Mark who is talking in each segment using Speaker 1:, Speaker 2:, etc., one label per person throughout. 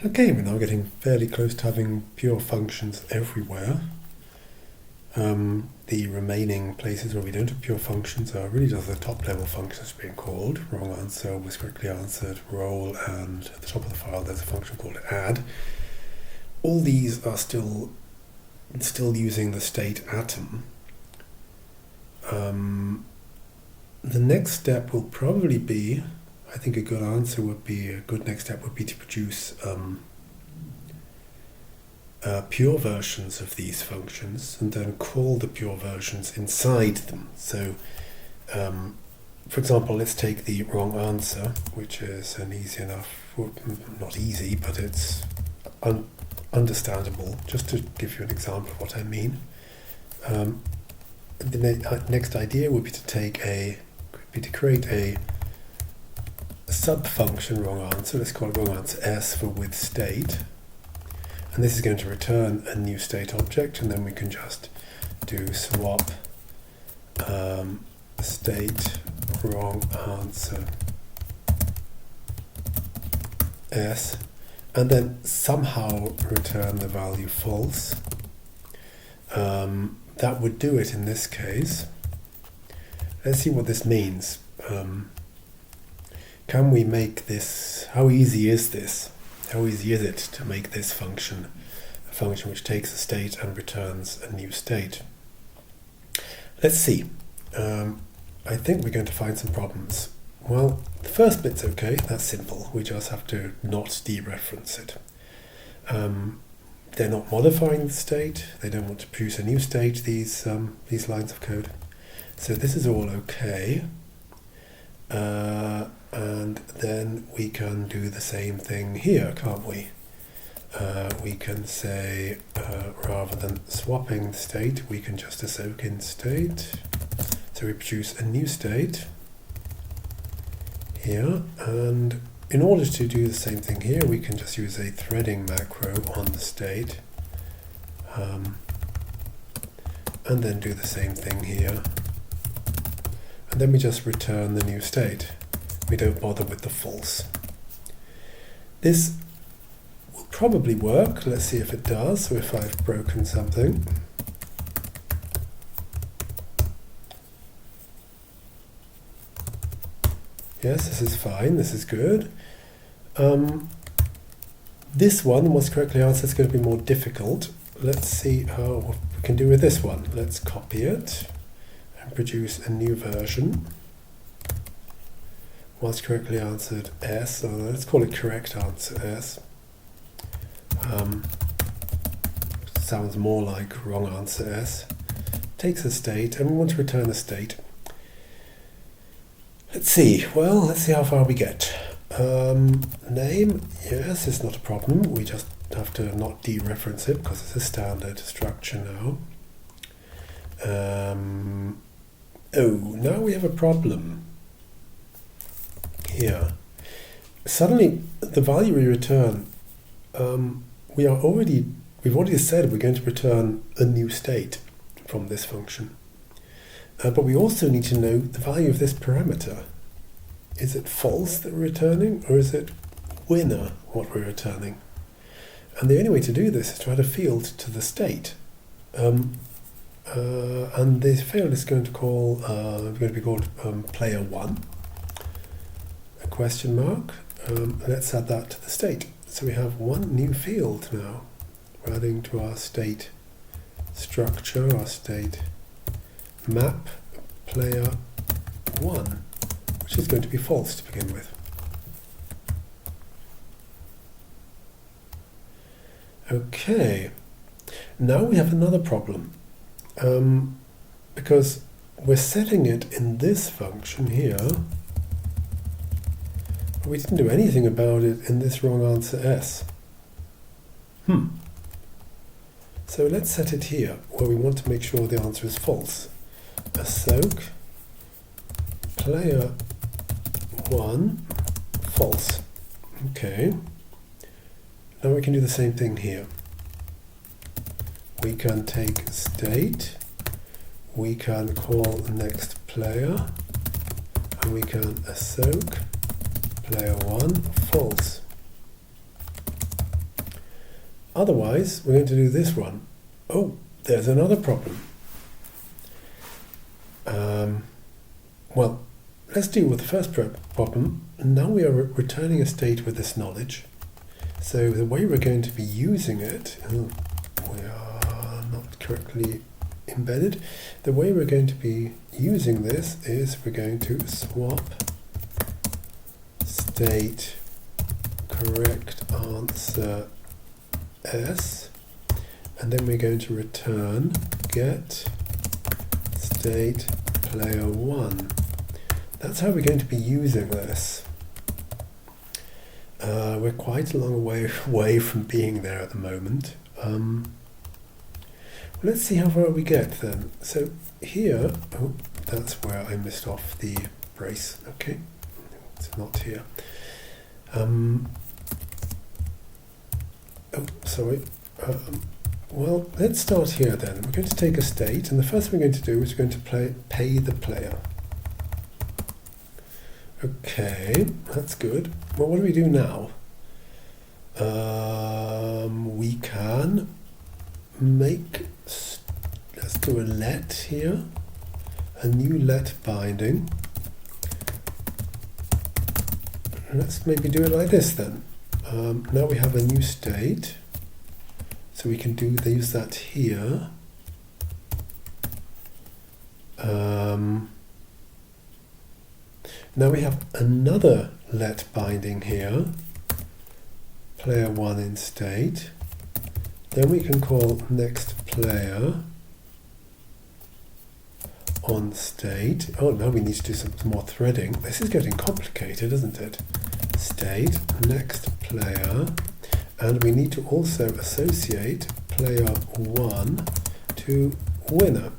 Speaker 1: Okay, we're now getting fairly close to having pure functions everywhere. The remaining places where we don't have pure functions are really just the top level functions being called. Wrong answer was correctly answered, roll, and at the top of the file there's a function called add. All these are still using the state atom. The next step will probably be, I think a good next step would be to produce pure versions of these functions and then call the pure versions inside them. So, for example, let's take the wrong answer, which is an easy enough, well, not easy, but it's understandable, just to give you an example of what I mean. The next idea would be to create a sub-function wrong answer. Let's call it wrong answer S for with state. And this is going to return a new state object, and then we can just do swap state wrong answer S, and then somehow return the value false. That would do it in this case. Let's see what this means. Can we make this? How easy is this? How easy is it to make this function a function which takes a state and returns a new state? Let's see. I think we're going to find some problems. Well, the first bit's okay, that's simple. We just have to not dereference it. They're not modifying the state. They don't want to produce a new state, these lines of code. So this is all okay. And then we can do the same thing here, can't we? We can say, rather than swapping the state, we can just soak in state. So we produce a new state here, and in order to do the same thing here, we can just use a threading macro on the state, and then do the same thing here. And then we just return the new state. We don't bother with the false. This will probably work. Let's see if it does. So if I've broken something. Yes, this is fine. This is good. This one was correctly answered. It's going to be more difficult. Let's see what we can do with this one. Let's copy it and produce a new version. Was correctly answered S, or let's call it correct answer S. Sounds more like wrong answer S. Takes a state, and we want to return a state. Let's see, well, let's see how far we get. Name, yes, it's not a problem. We just have to not dereference it because it's a standard structure now. Now we have a problem. Here, suddenly the value we return, we've already said we're going to return a new state from this function, but we also need to know the value of this parameter. Is it false that we're returning, or is it winner what we're returning? And the only way to do this is to add a field to the state, and this field is going to be called player1. Question mark. Let's add that to the state. So we have one new field now. We're adding to our state structure, our state map, player 1, which is going to be false to begin with. Okay, now we have another problem, because we're setting it in this function here. We didn't do anything about it in this wrong answer S. So let's set it here, where we want to make sure the answer is false. A soak player 1 false. Okay. Now we can do the same thing here. We can take state, we can call next player, and we can soak player 1 false. Otherwise, we're going to do this one. Oh, there's another problem. Well, let's deal with the first problem. Now we are returning a state with this knowledge. So the way we're going to be using it, we are not correctly embedded. The way we're going to be using this is we're going to swap state correct answer S, and then we're going to return get state player 1. That's how we're going to be using this. We're quite a long way away from being there at the moment. Let's see how far we get then. So here, oh, that's where I missed off the brace. Okay, it's not here. Oh, sorry. Well, let's start here then. We're going to take a state, and the first thing we're going to do is we're going to pay the player. Okay, that's good. Well, what do we do now? We can make, let's do a let here, a new let binding. Let's maybe do it like this then. Now we have a new state, so we can use that here. Now we have another let binding here, player 1 in state. Then we can call next player on state. Oh, now we need to do some more threading. This is getting complicated, isn't it? State, next player, and we need to also associate player 1 to winner.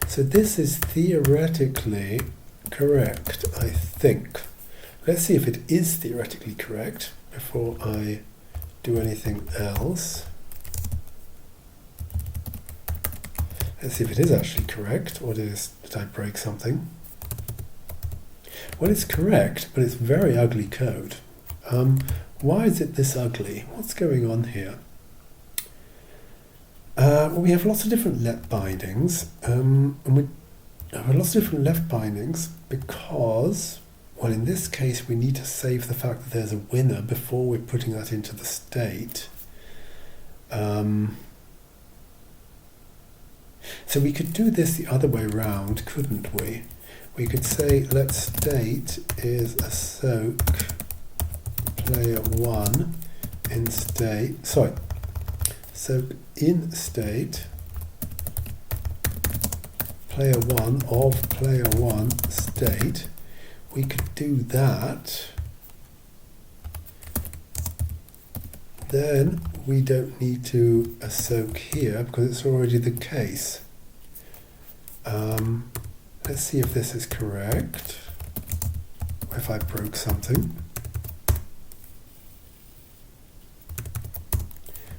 Speaker 1: So this is theoretically correct, I think. Let's see if it is theoretically correct before I do anything else. Let's see if it is actually correct, or did I break something? Well, it's correct, but it's very ugly code. Why is it this ugly? What's going on here? Well, we have lots of different let bindings, and we have lots of different left bindings because, well, in this case, we need to save the fact that there's a winner before we're putting that into the state. So we could do this the other way around, couldn't we? We could say let state is a soak player 1 in state, soak in state player 1 of player 1 state. We could do that. Then we don't need to soak here because it's already the case. Let's see if this is correct. If I broke something.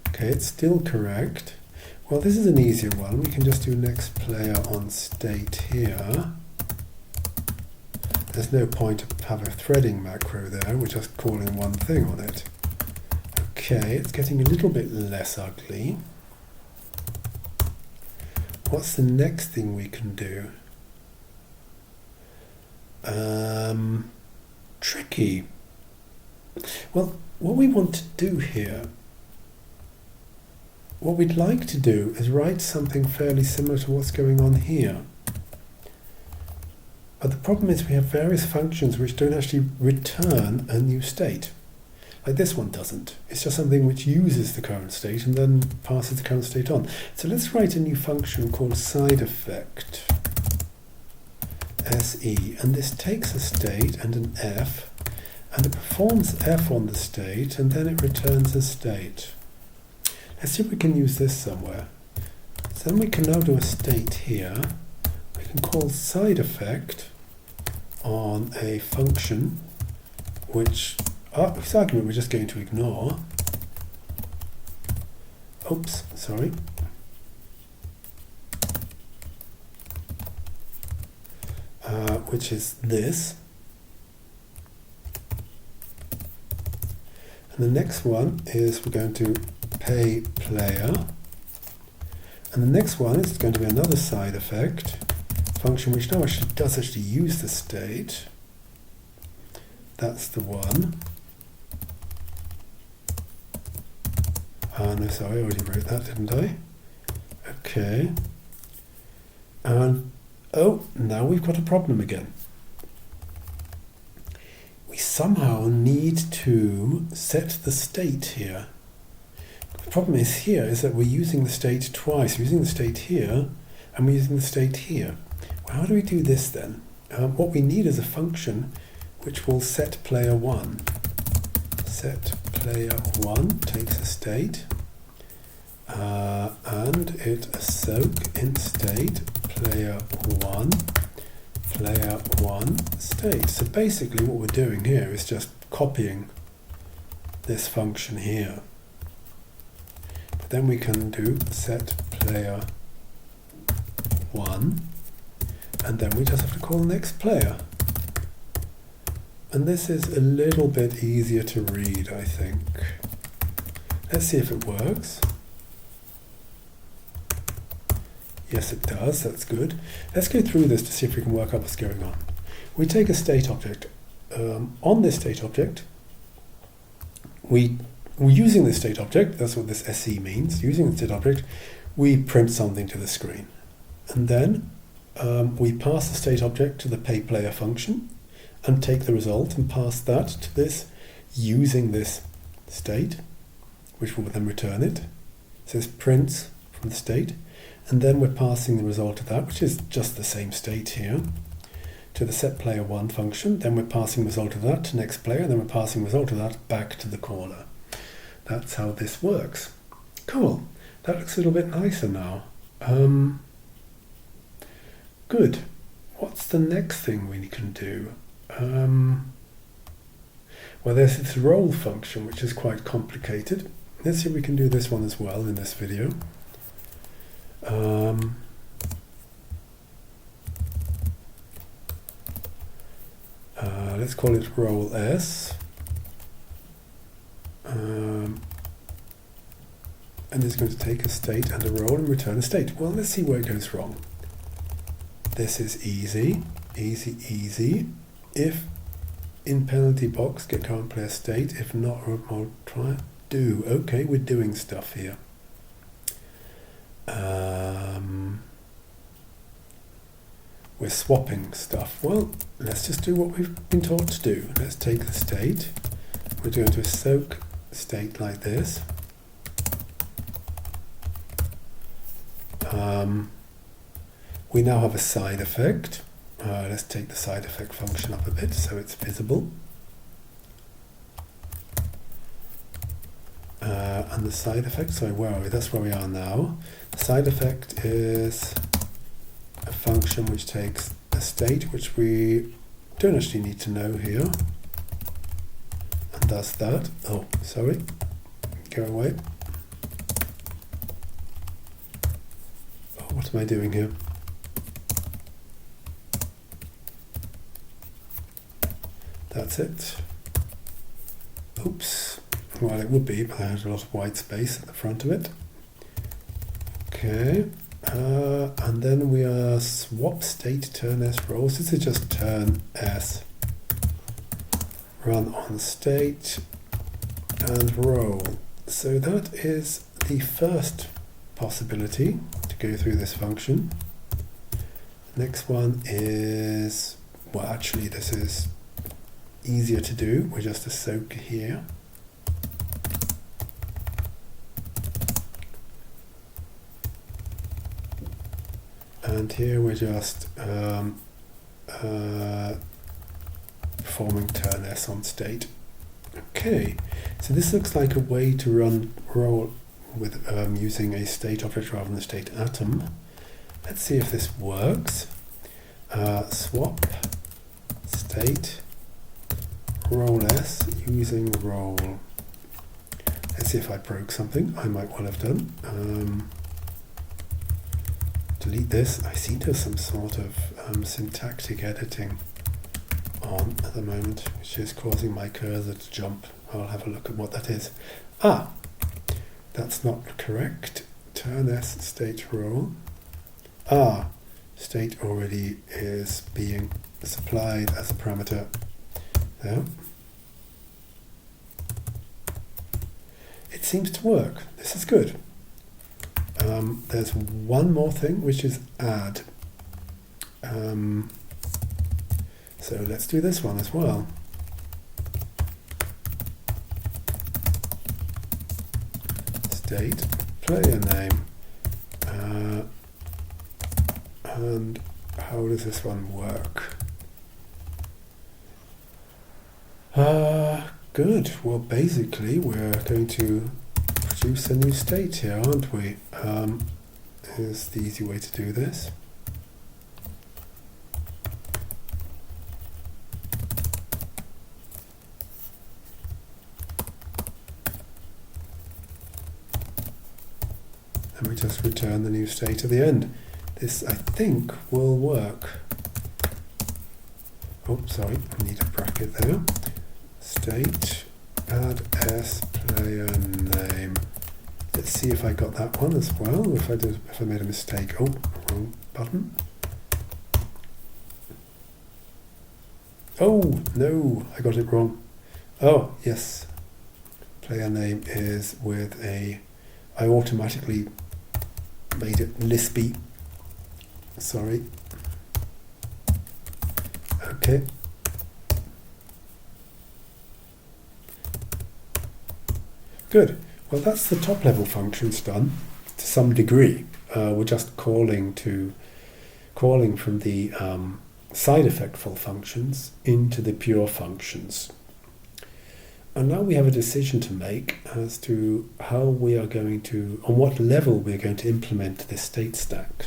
Speaker 1: Okay, it's still correct. Well, this is an easier one. We can just do next player on state here. There's no point to have a threading macro there. We're just calling one thing on it. Okay, it's getting a little bit less ugly. What's the next thing we can do? Tricky. Well, what we want to do here, what we'd like to do is write something fairly similar to what's going on here. But the problem is we have various functions which don't actually return a new state. Like this one doesn't. It's just something which uses the current state and then passes the current state on. So let's write a new function called side effect SE, and this takes a state and an F, and it performs F on the state, and then it returns a state. Let's see if we can use this somewhere. So then we can now do a state here. We can call side effect on a function which, whose argument we're just going to ignore. Oops, sorry. Which is this. And the next one is we're going to pay player. And the next one is going to be another side effect function which now does actually use the state. That's the one. No, sorry, I already wrote that, didn't I? Okay. And oh, now we've got a problem again. We somehow need to set the state here. The problem is here is that we're using the state twice. We're using the state here and we're using the state here. Well, how do we do this then? What we need is a function which will set player 1. Set player 1 takes a state and it soak in state player 1 state. So basically what we're doing here is just copying this function here. But then we can do set player 1 and then we just have to call the next player. And this is a little bit easier to read, I think. Let's see if it works. Yes, it does. That's good. Let's go through this to see if we can work out what's going on. We take a state object. On this state object, we're using this state object. That's what this SE means. Using the state object, we print something to the screen. And then we pass the state object to the payPlayer function and take the result and pass that to this using this state, which will then return it. It says prints from the state. And then we're passing the result of that, which is just the same state here, to the setPlayer1 function. Then we're passing the result of that to next player, and then we're passing the result of that back to the caller. That's how this works. Cool. That looks a little bit nicer now. Good. What's the next thing we can do? Well, there's this roll function, which is quite complicated. Let's see if we can do this one as well in this video. Let's call it roll S. And it's going to take a state and a roll and return a state. Well, let's see where it goes wrong. This is easy, easy, easy. If in penalty box get current player state, if not, I'll try it. Do. Okay, we're doing stuff here. We're swapping stuff. Well, let's just do what we've been taught to do. Let's take the state. We're going to soak state like this. We now have a side effect. Let's take the side effect function up a bit so it's visible. And the side effect, sorry, where are we? That's where we are now. The side effect is a function which takes a state, which we don't actually need to know here, and does that. Oh, sorry, go away. Oh, what am I doing here? That's it. Oops. Well, it would be, but I had a lot of white space at the front of it. Okay, and then we are swap state turn S rolls. This is just turn S, run on state, and roll. So that is the first possibility to go through this function. Next one is, well, actually this is easier to do. We're just a soak here. And here we're just performing turn S on state. Okay, so this looks like a way to run roll with using a state object rather than a state atom. Let's see if this works. Swap state roll S using roll. Let's see if I broke something. I might well have done. Delete this. I see there's some sort of syntactic editing on at the moment, which is causing my cursor to jump I'll have a look at what that is. Ah, that's not correct. Turn S state role. Ah, state already is being supplied as a parameter there. It seems to work. This is good. There's one more thing, which is add. So let's do this one as well. State, player name, and how does this one work? Good. Well, basically, we're going to produce a new state here, aren't we? Here's the easy way to do this. And we just return the new state at the end. This, I think, will work. Oh, sorry, I need a bracket there. State, add S, player name. Let's see if I got that one as well. If I made a mistake. Oh, wrong button. Oh, no, I got it wrong. Oh, yes. Player name is with a... I automatically made it Lispy. Sorry. Okay. Good. Well, that's the top level functions done to some degree. We're just calling from the side effectful functions into the pure functions. And now we have a decision to make as to how we are going to, on what level we're going to implement this state stack.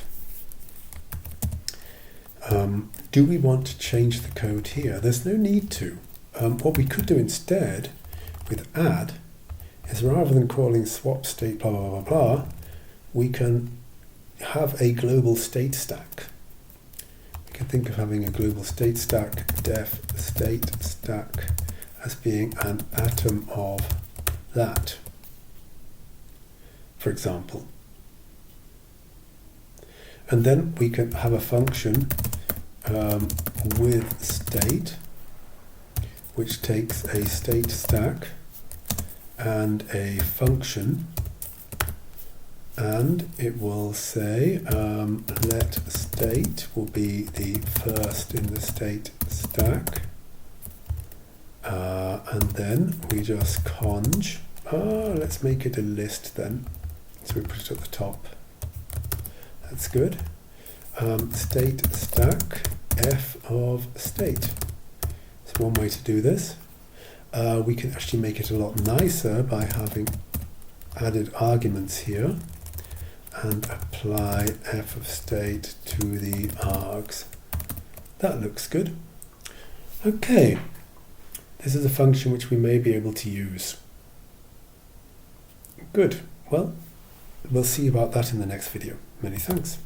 Speaker 1: Do we want to change the code here? There's no need to. What we could do instead with add is, rather than calling swap state blah blah blah blah, we can have a global state stack. We can think of having a global state stack, def state stack, as being an atom of that, for example. And then we can have a function with state, which takes a state stack and a function, and it will say let state will be the first in the state stack, and then we just conj. Let's make it a list then, so we put it at the top. That's good. State stack f of state. It's one way to do this. We can actually make it a lot nicer by having added arguments here and apply f of state to the args. That looks good. Okay, this is a function which we may be able to use. Good. Well, we'll see about that in the next video. Many thanks.